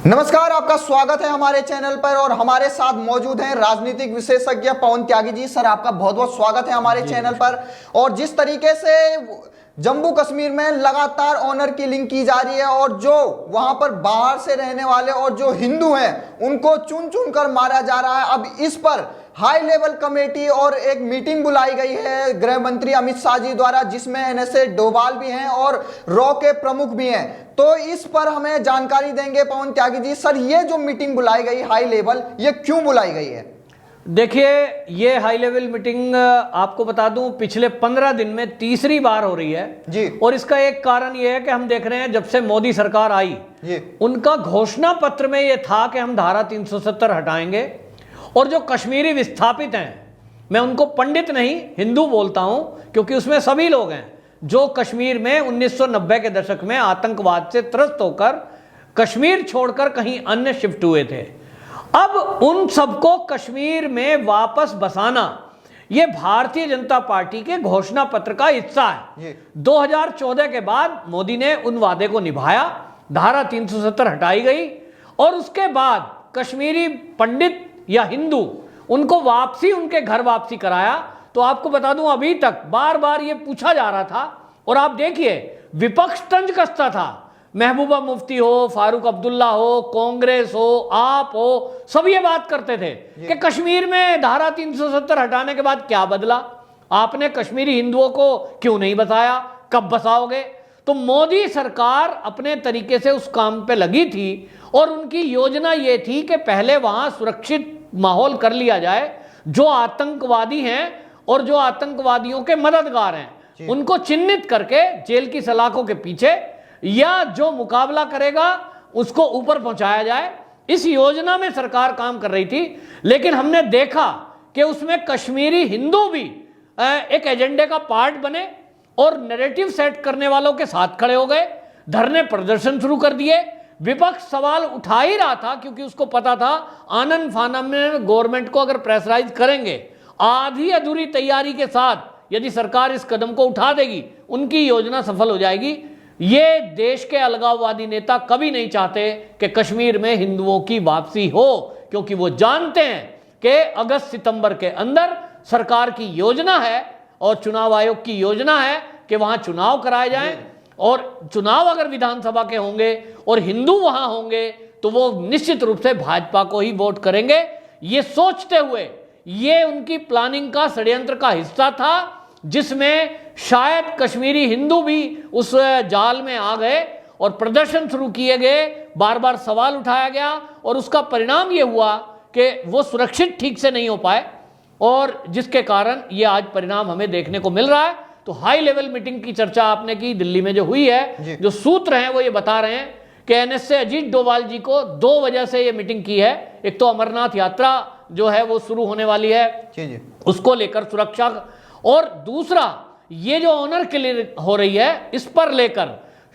नमस्कार, आपका स्वागत है हमारे चैनल पर और हमारे साथ मौजूद हैं राजनीतिक विशेषज्ञ पवन त्यागी जी। सर, आपका बहुत बहुत स्वागत है हमारे चैनल पर। और जिस तरीके से जम्मू कश्मीर में लगातार ऑनर किलिंग की जा रही है और जो वहां पर बाहर से रहने वाले और जो हिंदू हैं उनको चुन चुन कर मारा जा रहा है, अब इस पर हाई लेवल कमेटी और एक मीटिंग बुलाई गई है गृह मंत्री अमित शाह जी द्वारा, जिसमें एनएसए डोभाल भी हैं और रॉ के प्रमुख भी हैं। तो इस पर हमें जानकारी देंगे पवन त्यागी जी। सर, ये जो मीटिंग बुलाई गई हाई लेवल, ये क्यों बुलाई गई है? देखिए, ये हाई लेवल मीटिंग आपको बता दूं पिछले 15 दिन में तीसरी बार हो रही है जी। और इसका एक कारण ये है कि हम देख रहे हैं जब से मोदी सरकार आई जी, उनका घोषणा पत्र में ये था कि हम धारा 370 हटाएंगे और जो कश्मीरी विस्थापित हैं, मैं उनको पंडित नहीं हिंदू बोलता हूं क्योंकि उसमें सभी लोग हैं जो कश्मीर में 1990 के दशक में आतंकवाद से त्रस्त होकर कश्मीर छोड़कर कहीं अन्य शिफ्ट हुए थे। अब उन सबको कश्मीर में वापस बसाना यह भारतीय जनता पार्टी के घोषणा पत्र का हिस्सा है। 2014 के बाद मोदी ने उन वादे को निभाया, धारा 370 हटाई गई और उसके बाद कश्मीरी पंडित या हिंदू उनको वापसी, उनके घर वापसी कराया। तो आपको बता दूं, अभी तक बार बार ये पूछा जा रहा था और आप देखिए विपक्ष तंज कसता था, महबूबा मुफ्ती हो, फारूक अब्दुल्ला हो, कांग्रेस हो, आप हो, सब ये बात करते थे कि कश्मीर में धारा 370 हटाने के बाद क्या बदला, आपने कश्मीरी हिंदुओं को क्यों नहीं बसाया, कब बसाओगे? तो मोदी सरकार अपने तरीके से उस काम पे लगी थी और उनकी योजना ये थी कि पहले वहां सुरक्षित माहौल कर लिया जाए, जो आतंकवादी हैं और जो आतंकवादियों के मददगार हैं उनको चिन्हित करके जेल की सलाखों के पीछे या जो मुकाबला करेगा उसको ऊपर पहुंचाया जाए। इस योजना में सरकार काम कर रही थी, लेकिन हमने देखा कि उसमें कश्मीरी हिंदू भी एक एजेंडे का पार्ट बने और नैरेटिव सेट करने वालों के साथ खड़े हो गए, धरने प्रदर्शन शुरू कर दिए। विपक्ष सवाल उठा ही रहा था क्योंकि उसको पता था आनन फानन में गवर्नमेंट को अगर प्रेशराइज करेंगे, आधी अधूरी तैयारी के साथ यदि सरकार इस कदम को उठा देगी, उनकी योजना सफल हो जाएगी। ये देश के अलगाववादी नेता कभी नहीं चाहते कि कश्मीर में हिंदुओं की वापसी हो, क्योंकि वो जानते हैं कि अगस्त सितंबर के अंदर सरकार की योजना है और चुनाव आयोग की योजना है कि वहां चुनाव कराए जाएं और चुनाव अगर विधानसभा के होंगे और हिंदू वहां होंगे तो वो निश्चित रूप से भाजपा को ही वोट करेंगे। ये सोचते हुए ये उनकी प्लानिंग का, षड्यंत्र का हिस्सा था, जिसमें शायद कश्मीरी हिंदू भी उस जाल में आ गए और प्रदर्शन शुरू किए गए, बार बार सवाल उठाया गया और उसका परिणाम ये हुआ कि वो सुरक्षित ठीक से नहीं हो पाए और जिसके कारण ये आज परिणाम हमें देखने को मिल रहा है। तो हाई लेवल मीटिंग की चर्चा आपने की, दिल्ली में जो हुई है, जो सूत्र हैं वो ये बता रहे हैं कि एनएसए अजीत डोभाल जी को 2 वजह से ये मीटिंग की है। एक तो अमरनाथ यात्रा जो है वो शुरू होने वाली है, उसको लेकर सुरक्षा, और दूसरा ये जो ऑनर किलिंग हो रही है इस पर लेकर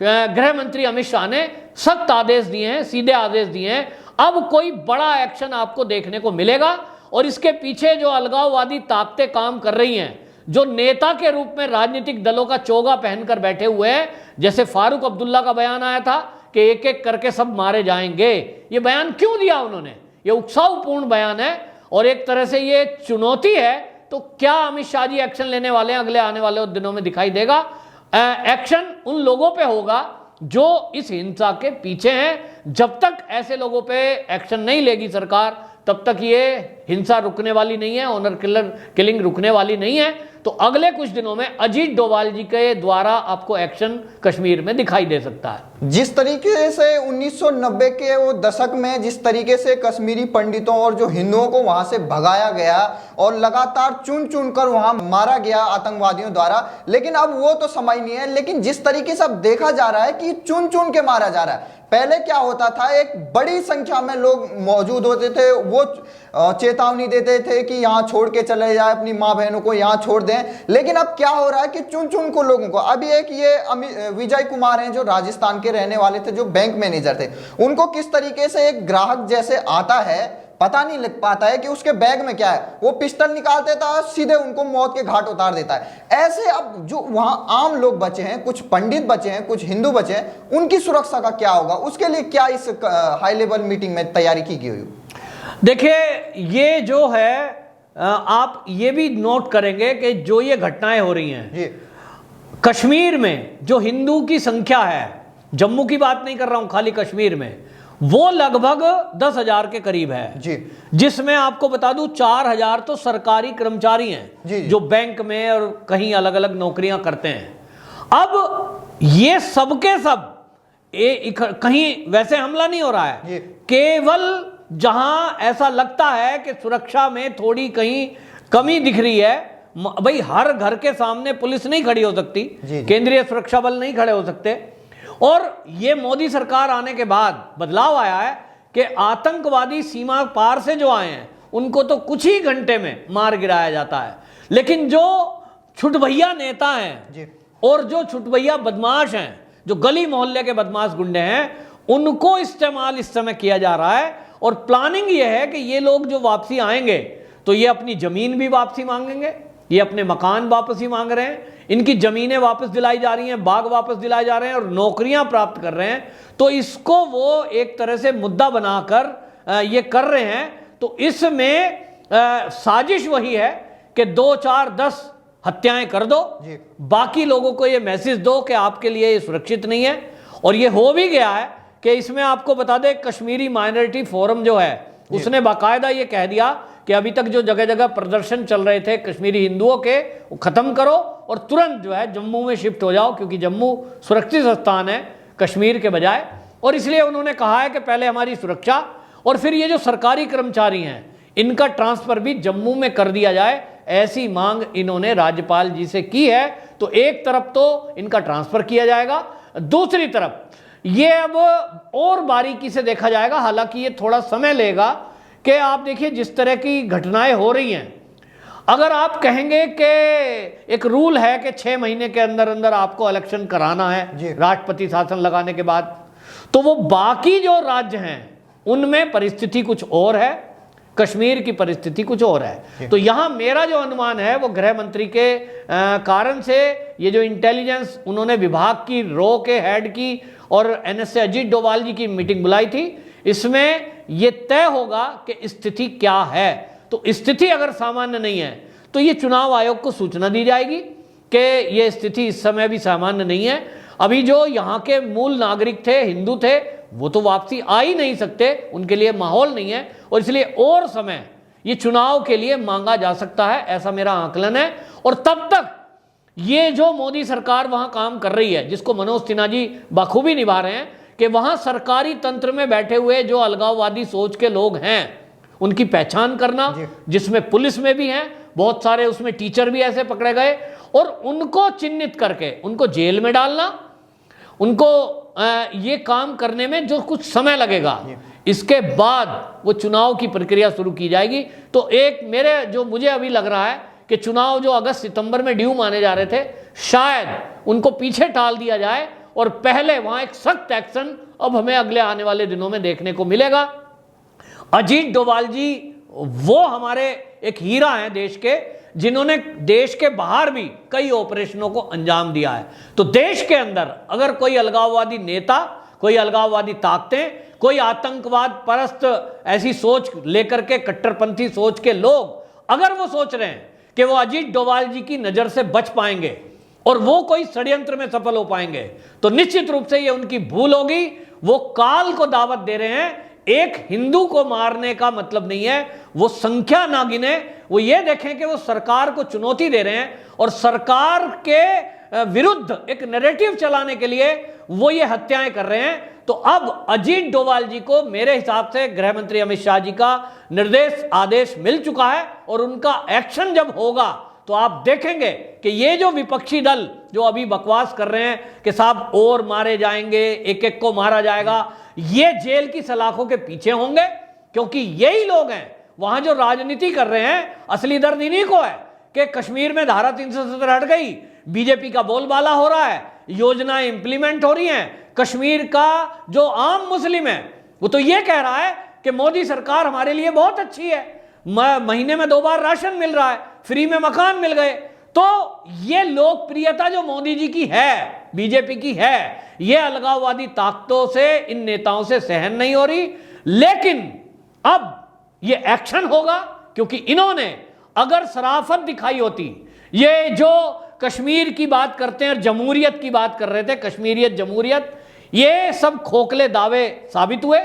गृह मंत्री अमित शाह ने सख्त आदेश दिए हैं, सीधे आदेश दिए हैं। अब कोई बड़ा एक्शन आपको देखने को मिलेगा और इसके पीछे जो अलगाववादी ताकतें काम कर रही हैं, जो नेता के रूप में राजनीतिक दलों का चोगा पहनकर बैठे हुए हैं, जैसे फारूक अब्दुल्ला का बयान आया था कि एक एक करके सब मारे जाएंगे। ये बयान क्यों दिया उन्होंने? ये उकसावपूर्ण बयान है और एक तरह से ये चुनौती है। तो क्या अमित शाह जी एक्शन लेने वाले हैं? अगले आने वाले दिनों में दिखाई देगा। एक्शन उन लोगों पे होगा जो इस हिंसा के पीछे हैं। जब तक ऐसे लोगों पे एक्शन नहीं लेगी सरकार, तब तक ये हिंसा रुकने वाली नहीं है, ऑनर किलिंग रुकने वाली नहीं है। तो अगले कुछ दिनों में अजीत डोभाल जी के द्वारा आपको एक्शन कश्मीर में दिखाई दे सकता है। जिस तरीके से 1990 के वो दशक में जिस तरीके से कश्मीरी पंडितों और जो हिंदुओं को वहां से भगाया गया और लगातार चुन चुन कर वहां मारा गया आतंकवादियों द्वारा, लेकिन अब वो तो समय नहीं है। लेकिन जिस तरीके से अब देखा जा रहा है कि चुन चुन के मारा जा रहा है, पहले क्या होता था, एक बड़ी संख्या में लोग मौजूद होते थे, वो चेतावनी देते थे कि यहाँ छोड़ के चले जाए, अपनी माँ बहनों को यहाँ छोड़ दें। लेकिन अब क्या हो रहा है कि चुन चुन को लोगों को, अभी एक ये विजय कुमार हैं जो राजस्थान के रहने वाले थे, जो बैंक मैनेजर थे, उनको किस तरीके से एक ग्राहक जैसे आता है पता नहीं लग पाता है कि उसके बैग में क्या है। वो पिस्टल निकाल देता है, सीधे उनको मौत के घाट उतार देता है। ऐसे अब जो वहां आम लोग बचे हैं, कुछ पंडित बचे हैं, कुछ हिंदू बचे हैं, उनकी सुरक्षा का क्या होगा? उसके लिए क्या इस हाई लेवल मीटिंग में तैयारी की गई? देखिए, ये जो है आप ये भी नोट करेंगे कि जो ये घटनाएं हो रही हैं जी, कश्मीर में जो हिंदू की संख्या है, जम्मू की बात नहीं कर रहा हूं, खाली कश्मीर में, वो लगभग 10,000 के करीब है जी, जिसमें आपको बता दूं 4,000 तो सरकारी कर्मचारी हैं जी, जी। जो बैंक में और कहीं अलग अलग नौकरियां करते हैं। अब ये सबके सब कहीं वैसे हमला नहीं हो रहा है, जी। केवल जहां ऐसा लगता है कि सुरक्षा में थोड़ी कहीं कमी दिख रही है। भाई हर घर के सामने पुलिस नहीं खड़ी हो सकती, जी। केंद्रीय सुरक्षा बल नहीं खड़े हो सकते। और ये मोदी सरकार आने के बाद बदलाव आया है कि आतंकवादी सीमा पार से जो आए हैं उनको तो कुछ ही घंटे में मार गिराया जाता है, लेकिन जो छुटभैया नेता हैं जी। और जो छुटभैया बदमाश हैं, जो गली मोहल्ले के बदमाश गुंडे हैं, उनको इस्तेमाल इस समय किया जा रहा है। और प्लानिंग ये है कि ये लोग जो वापसी आएंगे तो ये अपनी जमीन भी वापसी मांगेंगे, ये अपने मकान वापसी मांग रहे हैं, इनकी जमीनें वापस दिलाई जा रही हैं, बाग वापस दिलाए जा रहे हैं और नौकरियां प्राप्त कर रहे हैं। तो इसको वो एक तरह से मुद्दा बनाकर ये कर रहे हैं। तो इसमें साजिश वही है कि 2, 4, 10 हत्याएं कर दो, बाकी लोगों को ये मैसेज दो कि आपके लिए ये सुरक्षित नहीं है। और ये हो भी गया है कि इसमें आपको बता दें, कश्मीरी माइनॉरिटी फोरम जो है उसने बाकायदा ये कह दिया कि अभी तक जो जगह जगह प्रदर्शन चल रहे थे कश्मीरी हिंदुओं के, वो खत्म करो और तुरंत जो है जम्मू में शिफ्ट हो जाओ, क्योंकि जम्मू सुरक्षित स्थान है कश्मीर के बजाय। और इसलिए उन्होंने कहा है कि पहले हमारी सुरक्षा और फिर ये जो सरकारी कर्मचारी हैं इनका ट्रांसफर भी जम्मू में कर दिया जाए, ऐसी मांग इन्होंने राज्यपाल जी से की है। तो एक तरफ तो इनका ट्रांसफर किया जाएगा, दूसरी तरफ ये अब और बारीकी से देखा जाएगा। हालांकि ये थोड़ा समय लेगा कि आप देखिए जिस तरह की घटनाएं हो रही हैं, अगर आप कहेंगे कि एक रूल है कि 6 महीने के अंदर अंदर आपको इलेक्शन कराना है राष्ट्रपति शासन लगाने के बाद, तो वो बाकी जो राज्य हैं उनमें परिस्थिति कुछ और है, कश्मीर की परिस्थिति कुछ और है। तो यहां मेरा जो अनुमान है वो गृह मंत्री के कारण से ये जो इंटेलिजेंस उन्होंने विभाग की रो के हेड की और एनएसए अजीत डोभाल जी की मीटिंग बुलाई थी, इसमें यह तय होगा कि स्थिति क्या है। तो स्थिति अगर सामान्य नहीं है तो ये चुनाव आयोग को सूचना दी जाएगी कि ये स्थिति इस समय भी सामान्य नहीं है। अभी जो यहाँ के मूल नागरिक थे, हिंदू थे, वो तो वापसी आ ही नहीं सकते, उनके लिए माहौल नहीं है और इसलिए और समय ये चुनाव के लिए मांगा जा सकता है, ऐसा मेरा आकलन है। और तब तक ये जो मोदी सरकार वहां काम कर रही है, जिसको मनोज सिन्हा जी बखूबी निभा रहे हैं, कि वहां सरकारी तंत्र में बैठे हुए जो अलगाववादी सोच के लोग हैं उनकी पहचान करना, जिसमें पुलिस में भी हैं बहुत सारे, उसमें टीचर भी ऐसे पकड़े गए, और उनको चिन्हित करके उनको जेल में डालना, उनको ये काम करने में जो कुछ समय लगेगा, इसके बाद वो चुनाव की प्रक्रिया शुरू की जाएगी। तो एक मेरे जो मुझे अभी लग रहा है कि चुनाव जो अगस्त सितंबर में ड्यू माने जा रहे थे, शायद उनको पीछे टाल दिया जाए और पहले वहां एक सख्त एक्शन अब हमें अगले आने वाले दिनों में देखने को मिलेगा। अजीत डोभाल जी वो हमारे एक हीरा हैं देश के, जिन्होंने देश के बाहर भी कई ऑपरेशनों को अंजाम दिया है। तो देश के अंदर अगर कोई अलगाववादी नेता, कोई अलगाववादी ताकतें, कोई आतंकवाद परस्त ऐसी सोच लेकर के, कट्टरपंथी सोच के लोग अगर वो सोच रहे हैं कि वो अजीत डोभाल जी की नजर से बच पाएंगे और वो कोई षड्यंत्र में सफल हो पाएंगे, तो निश्चित रूप से ये उनकी भूल होगी। वो काल को दावत दे रहे हैं। एक हिंदू को मारने का मतलब नहीं है वो संख्या ना गिने, वो ये देखें कि वो सरकार को चुनौती दे रहे हैं और सरकार के विरुद्ध एक नैरेटिव चलाने के लिए वो ये हत्याएं कर रहे हैं। तो अब अजीत डोभाल जी को मेरे हिसाब से गृह मंत्री अमित शाह जी का निर्देश आदेश मिल चुका है और उनका एक्शन जब होगा तो आप देखेंगे कि ये जो विपक्षी दल जो अभी बकवास कर रहे हैं कि साहब और मारे जाएंगे, एक एक को मारा जाएगा, ये जेल की सलाखों के पीछे होंगे, क्योंकि यही लोग हैं वहां जो राजनीति कर रहे हैं। असली दर्द इन्हीं को है कि कश्मीर में धारा 370 हट गई, बीजेपी का बोलबाला हो रहा है, योजनाएं इंप्लीमेंट हो रही हैं। कश्मीर का जो आम मुस्लिम है वो तो ये कह रहा है कि मोदी सरकार हमारे लिए बहुत अच्छी है, महीने में 2 बार राशन मिल रहा है, फ्री में मकान मिल गए। तो ये लोकप्रियता जो मोदी जी की है, बीजेपी की है, ये अलगाववादी ताकतों से, इन नेताओं से सहन नहीं हो रही। लेकिन अब ये एक्शन होगा, क्योंकि इन्होंने अगर शराफत दिखाई होती, ये जो कश्मीर की बात करते हैं और जमहूरियत की बात कर रहे थे, कश्मीरियत जमहूरियत, ये सब खोखले दावे साबित हुए।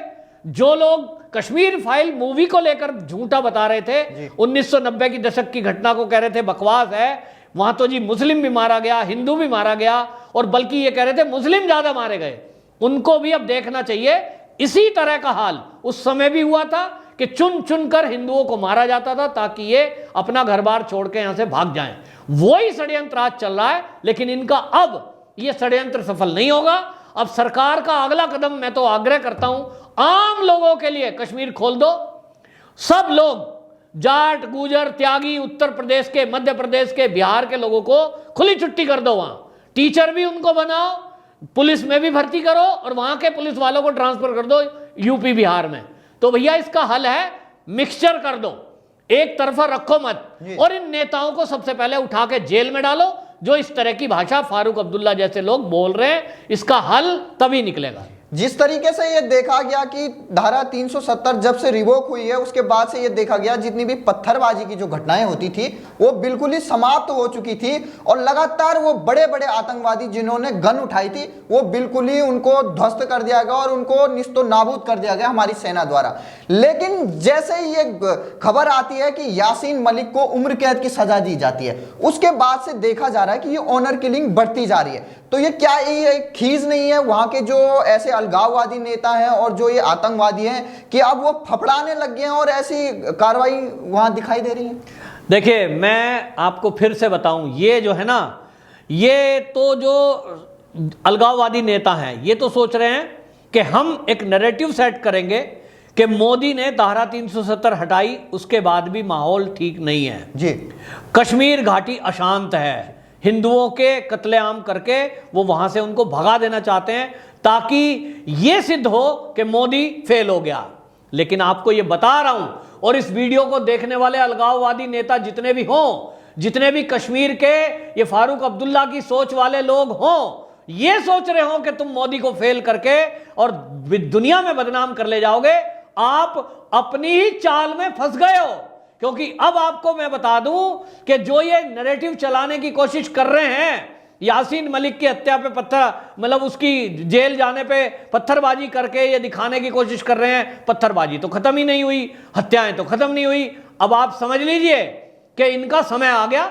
जो लोग कश्मीर फाइल मूवी को लेकर झूठा बता रहे थे, 1990 की दशक की घटना को कह रहे थे बकवास है, वहां तो जी मुस्लिम भी मारा गया, हिंदू भी मारा गया, और बल्कि ये कह रहे थे मुस्लिम ज्यादा मारे गए, उनको भी अब देखना चाहिए। इसी तरह का हाल उस समय भी हुआ था कि चुन चुन कर हिंदुओं को मारा जाता था ताकि ये अपना घर बार छोड़ के यहां से भाग जाएं। वही षड्यंत्र आज चल रहा है, लेकिन इनका अब ये षड्यंत्र सफल नहीं होगा। अब सरकार का अगला कदम, मैं तो आग्रह करता हूं, आम लोगों के लिए कश्मीर खोल दो। सब लोग, जाट, गुजर, त्यागी, उत्तर प्रदेश के, मध्य प्रदेश के, बिहार के लोगों को खुली छुट्टी कर दो। वहां टीचर भी उनको बनाओ, पुलिस में भी भर्ती करो, और वहां के पुलिस वालों को ट्रांसफर कर दो यूपी बिहार में। तो भैया इसका हल है, मिक्सचर कर दो, एक तरफा रखो मत, और इन नेताओं को सबसे पहले उठा के जेल में डालो जो इस तरह की भाषा फारूक अब्दुल्ला जैसे लोग बोल रहे हैं। इसका हल तभी निकलेगा। जिस तरीके से ये देखा गया कि धारा 370 जब से रिवोक हुई है, उसके बाद से ये देखा गया जितनी भी पत्थरबाजी की जो घटनाएं होती थी वो बिल्कुल ही समाप्त हो चुकी थी, और लगातार वो बड़े बड़े आतंकवादी जिन्होंने गन उठाई थी वो बिल्कुल ही उनको ध्वस्त कर दिया गया और उनको निस्तो नाबूद कर दिया गया हमारी सेना द्वारा। लेकिन जैसे ही ये खबर आती है कि यासीन मलिक को उम्र कैद की सजा दी जाती है, उसके बाद से देखा जा रहा है कि ये ऑनर किलिंग बढ़ती जा रही है। तो ये क्या ये खीज नहीं है वहां के जो ऐसे अलगाववादी नेता हैं और जो ये आतंकवादी हैं कि अब वो फफड़ाने लग गए हैं और ऐसी कार्रवाई वहां दिखाई दे रही है? देखिए, मैं आपको फिर से बताऊं, ये जो है ना, ये तो जो अलगाववादी नेता हैं ये तो सोच रहे हैं कि हम एक नैरेटिव सेट करेंगे कि मोदी ने धारा 370 हटाई, उसके बाद भी माहौल ठीक नहीं है जी, कश्मीर घाटी अशांत है, हिंदुओं के कत्लेआम करके वो वहां से उनको भगा देना चाहते हैं ताकि ये सिद्ध हो कि मोदी फेल हो गया। लेकिन आपको ये बता रहा हूं, और इस वीडियो को देखने वाले अलगाववादी नेता जितने भी हों, जितने भी कश्मीर के ये फारूक अब्दुल्ला की सोच वाले लोग हों, ये सोच रहे हो कि तुम मोदी को फेल करके और दुनिया में बदनाम कर ले जाओगे, आप अपनी ही चाल में फंस गए हो। क्योंकि अब आपको मैं बता दूं कि जो ये नैरेटिव चलाने की कोशिश कर रहे हैं, यासीन मलिक की हत्या पे पत्थर, मतलब उसकी जेल जाने पे पत्थरबाजी करके ये दिखाने की कोशिश कर रहे हैं, पत्थरबाजी तो खत्म ही नहीं हुई, हत्याएं तो खत्म नहीं हुई। अब आप समझ लीजिए कि इनका समय आ गया।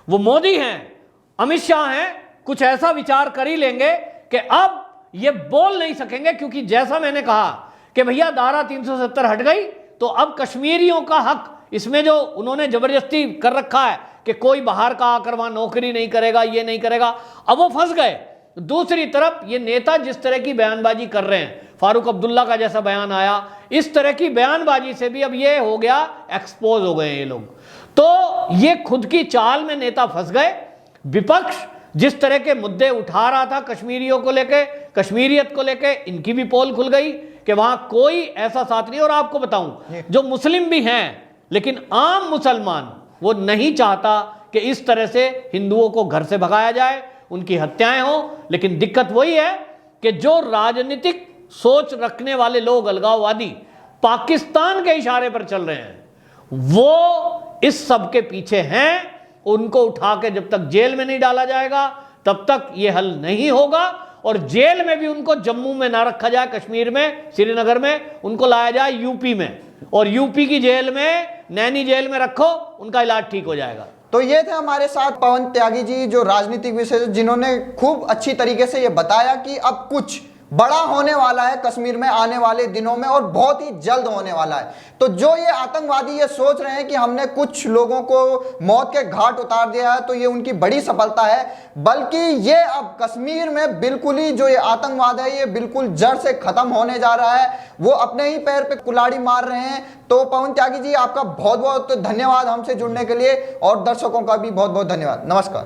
वो मोदी हैं, अमित शाह हैं, कुछ ऐसा विचार कर ही लेंगे कि अब ये बोल नहीं सकेंगे, क्योंकि जैसा मैंने कहा कि भैया धारा 370 हट गई तो अब कश्मीरियों का हक, इसमें जो उन्होंने जबरदस्ती कर रखा है कि कोई बाहर का आकर वहां नौकरी नहीं करेगा, ये नहीं करेगा, अब वो फंस गए। दूसरी तरफ ये नेता जिस तरह की बयानबाजी कर रहे हैं, फारूक अब्दुल्ला का जैसा बयान आया, इस तरह की बयानबाजी से भी अब ये हो गया, एक्सपोज हो गए ये लोग। तो ये खुद की चाल में नेता फंस गए। विपक्ष जिस तरह के मुद्दे उठा रहा था कश्मीरियों को लेके, कश्मीरियत को लेके, इनकी भी पोल खुल गई कि वहां कोई ऐसा साथ नहीं। और आपको बताऊं, जो मुस्लिम भी हैं, लेकिन आम मुसलमान वो नहीं चाहता कि इस तरह से हिंदुओं को घर से भगाया जाए, उनकी हत्याएं हो। लेकिन दिक्कत वही है कि जो राजनीतिक सोच रखने वाले लोग, अलगाववादी, पाकिस्तान के इशारे पर चल रहे हैं, वो इस सब के पीछे हैं। उनको उठा के जब तक जेल में नहीं डाला जाएगा तब तक ये हल नहीं होगा। और जेल में भी उनको जम्मू में ना रखा जाए, कश्मीर में, श्रीनगर में, उनको लाया जाए यूपी में, और यूपी की जेल में, नैनी जेल में रखो, उनका इलाज ठीक हो जाएगा। तो ये थे हमारे साथ पवन त्यागी जी, जो राजनीतिक विशेषज्ञ, जिन्होंने खूब अच्छी तरीके से ये बताया कि अब कुछ बड़ा होने वाला है कश्मीर में आने वाले दिनों में, और बहुत ही जल्द होने वाला है। तो जो ये आतंकवादी ये सोच रहे हैं कि हमने कुछ लोगों को मौत के घाट उतार दिया है, तो ये उनकी बड़ी सफलता है। बल्कि ये अब कश्मीर में बिल्कुल ही जो ये आतंकवाद है, ये बिल्कुल जड़ से खत्म होने जा रहा है। वो अपने ही पैर पे कुल्हाड़ी मार रहे हैं। तो पवन त्यागी जी, आपका बहुत बहुत धन्यवाद हमसे जुड़ने के लिए, और दर्शकों का भी बहुत बहुत धन्यवाद। नमस्कार।